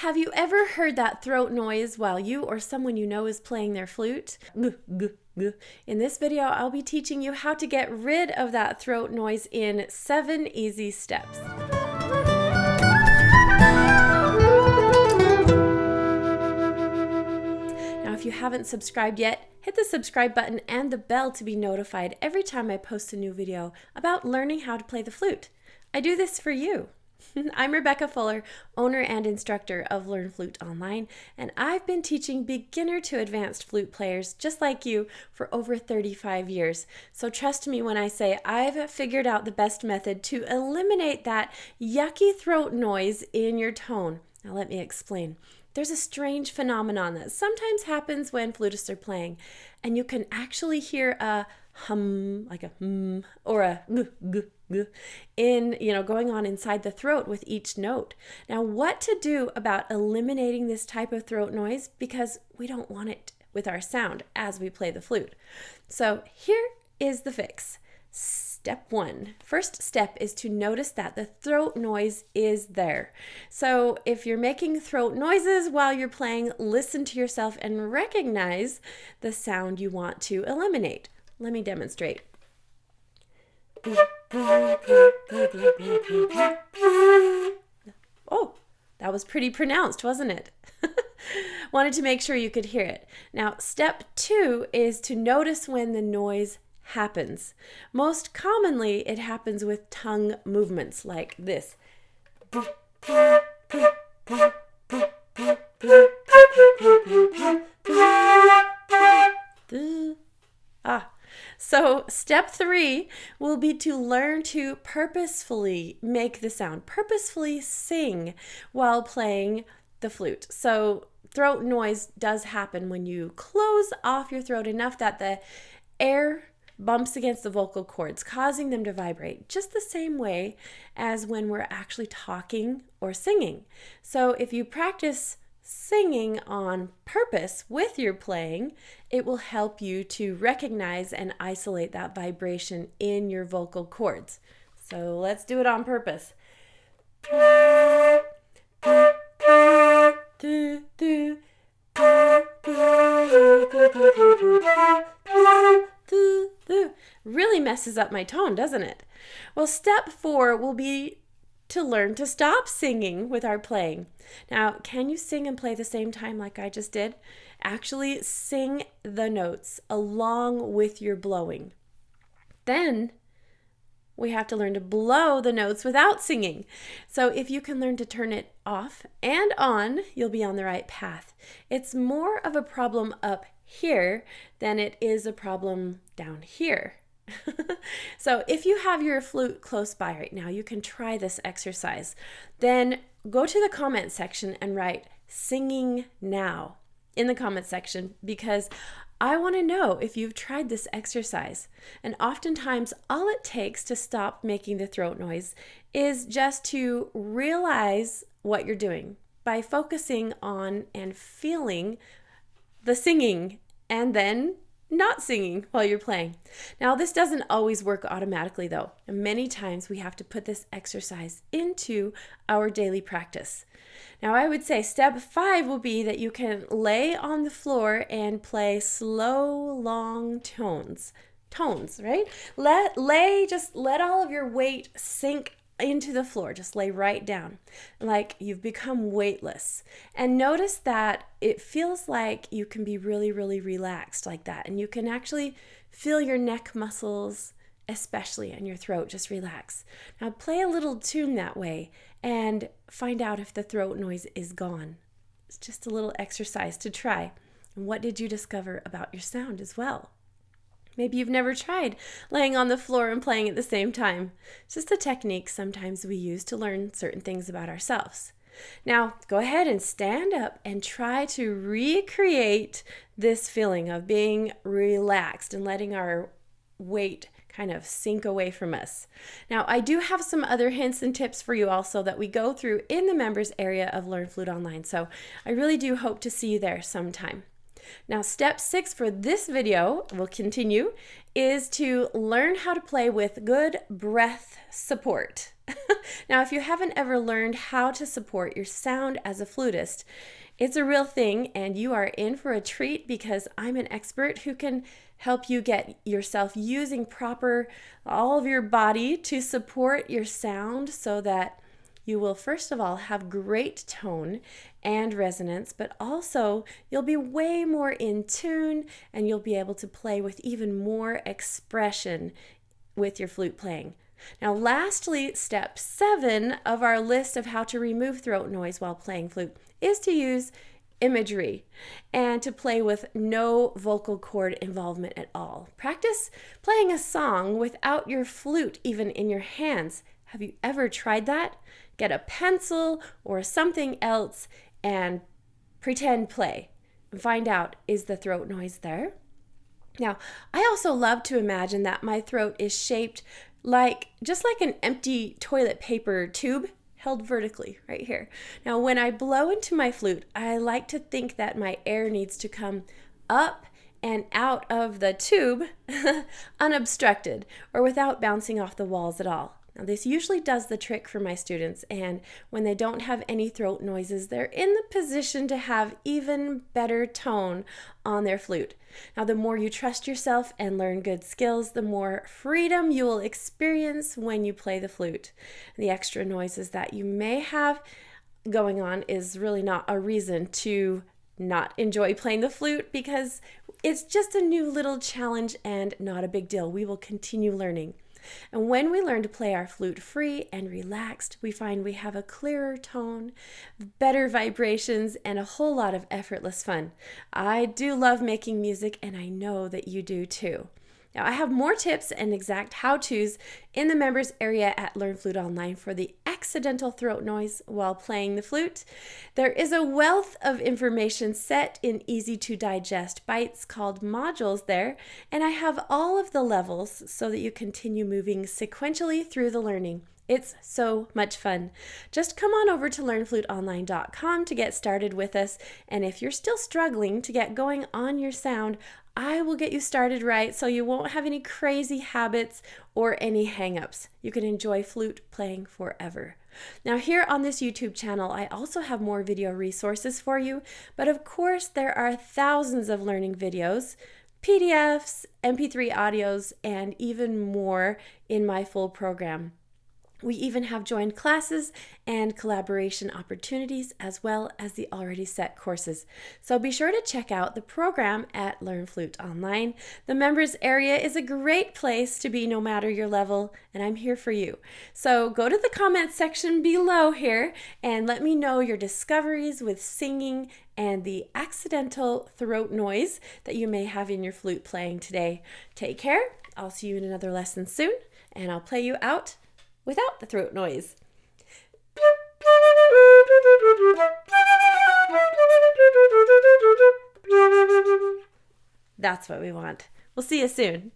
Have you ever heard that throat noise while you or someone you know is playing their flute? In this video, I'll be teaching you how to get rid of that throat noise in 7 easy steps. Now, if you haven't subscribed yet, hit the subscribe button and the bell to be notified every time I post a new video about learning how to play the flute. I do this for you. I'm Rebecca Fuller, owner and instructor of Learn Flute Online, and I've been teaching beginner to advanced flute players just like you for over 35 years. So trust me when I say I've figured out the best method to eliminate that yucky throat noise in your tone. Now let me explain. There's a strange phenomenon that sometimes happens when flutists are playing, and you can actually hear a hum, like a hum, or a going on inside the throat with each note. Now, what to do about eliminating this type of throat noise, because we don't want it with our sound as we play the flute. So here is the fix. Step 1. First step is to notice that the throat noise is there. So if you're making throat noises while you're playing, listen to yourself and recognize the sound you want to eliminate. Let me demonstrate. Oh, that was pretty pronounced, wasn't it? Wanted to make sure you could hear it. Now, step 2 is to notice when the noise happens. Most commonly, it happens with tongue movements like this. So step 3 will be to learn to purposefully make the sound, purposefully sing while playing the flute. So throat noise does happen when you close off your throat enough that the air bumps against the vocal cords, causing them to vibrate, just the same way as when we're actually talking or singing. So if you practice singing on purpose with your playing, it will help you to recognize and isolate that vibration in your vocal cords. So let's do it on purpose. Really messes up my tone, doesn't it? Well, step 4 will be to learn to stop singing with our playing. Now, can you sing and play at the same time like I just did? Actually, sing the notes along with your blowing. Then we have to learn to blow the notes without singing. So if you can learn to turn it off and on, you'll be on the right path. It's more of a problem up here than it is a problem down here. So if you have your flute close by right now, you can try this exercise. Then go to the comment section and write "singing now" in the comment section, because I want to know if you've tried this exercise. And oftentimes all it takes to stop making the throat noise is just to realize what you're doing by focusing on and feeling the singing and then not singing while you're playing. Now, this doesn't always work automatically though. And many times we have to put this exercise into our daily practice. Now, I would say step 5 will be that you can lay on the floor and play slow, long tones, right? Just let all of your weight sink into the floor. Just lay right down like you've become weightless, and notice that it feels like you can be really, really relaxed like that, and you can actually feel your neck muscles especially, and your throat just relax. Now play a little tune that way and find out if the throat noise is gone. It's just a little exercise to try. And what did you discover about your sound as well? Maybe you've never tried laying on the floor and playing at the same time. It's just a technique sometimes we use to learn certain things about ourselves. Now, go ahead and stand up and try to recreate this feeling of being relaxed and letting our weight kind of sink away from us. Now, I do have some other hints and tips for you also that we go through in the members area of Learn Flute Online, so I really do hope to see you there sometime. Now, step 6 for this video, we'll continue, is to learn how to play with good breath support. Now, if you haven't ever learned how to support your sound as a flutist, it's a real thing and you are in for a treat because I'm an expert who can help you get yourself using all of your body to support your sound so that you will first of all have great tone and resonance, but also you'll be way more in tune and you'll be able to play with even more expression with your flute playing. Now, lastly, step 7 of our list of how to remove throat noise while playing flute is to use imagery and to play with no vocal cord involvement at all. Practice playing a song without your flute even in your hands. Have you ever tried that? Get a pencil or something else and pretend play and find out, is the throat noise there? Now, I also love to imagine that my throat is shaped just like an empty toilet paper tube held vertically right here. Now, when I blow into my flute, I like to think that my air needs to come up and out of the tube unobstructed or without bouncing off the walls at all. Now, this usually does the trick for my students, and when they don't have any throat noises, they're in the position to have even better tone on their flute. Now, the more you trust yourself and learn good skills, the more freedom you will experience when you play the flute. The extra noises that you may have going on is really not a reason to not enjoy playing the flute because it's just a new little challenge and not a big deal. We will continue learning. And when we learn to play our flute free and relaxed, we find we have a clearer tone, better vibrations, and a whole lot of effortless fun. I do love making music, and I know that you do too. Now, I have more tips and exact how-tos in the members area at Learn Flute Online for the accidental throat noise while playing the flute. There is a wealth of information set in easy-to-digest bites called modules there, and I have all of the levels so that you continue moving sequentially through the learning. It's so much fun. Just come on over to learnfluteonline.com to get started with us, and if you're still struggling to get going on your sound, I will get you started right so you won't have any crazy habits or any hang-ups. You can enjoy flute playing forever. Now, here on this YouTube channel, I also have more video resources for you, but of course there are thousands of learning videos, PDFs, MP3 audios, and even more in my full program. We even have joined classes and collaboration opportunities as well as the already set courses. So be sure to check out the program at Learn Flute Online. The members area is a great place to be no matter your level, and I'm here for you. So go to the comments section below here and let me know your discoveries with singing and the accidental throat noise that you may have in your flute playing today. Take care. I'll see you in another lesson soon, and I'll play you out without the throat noise. That's what we want. We'll see you soon.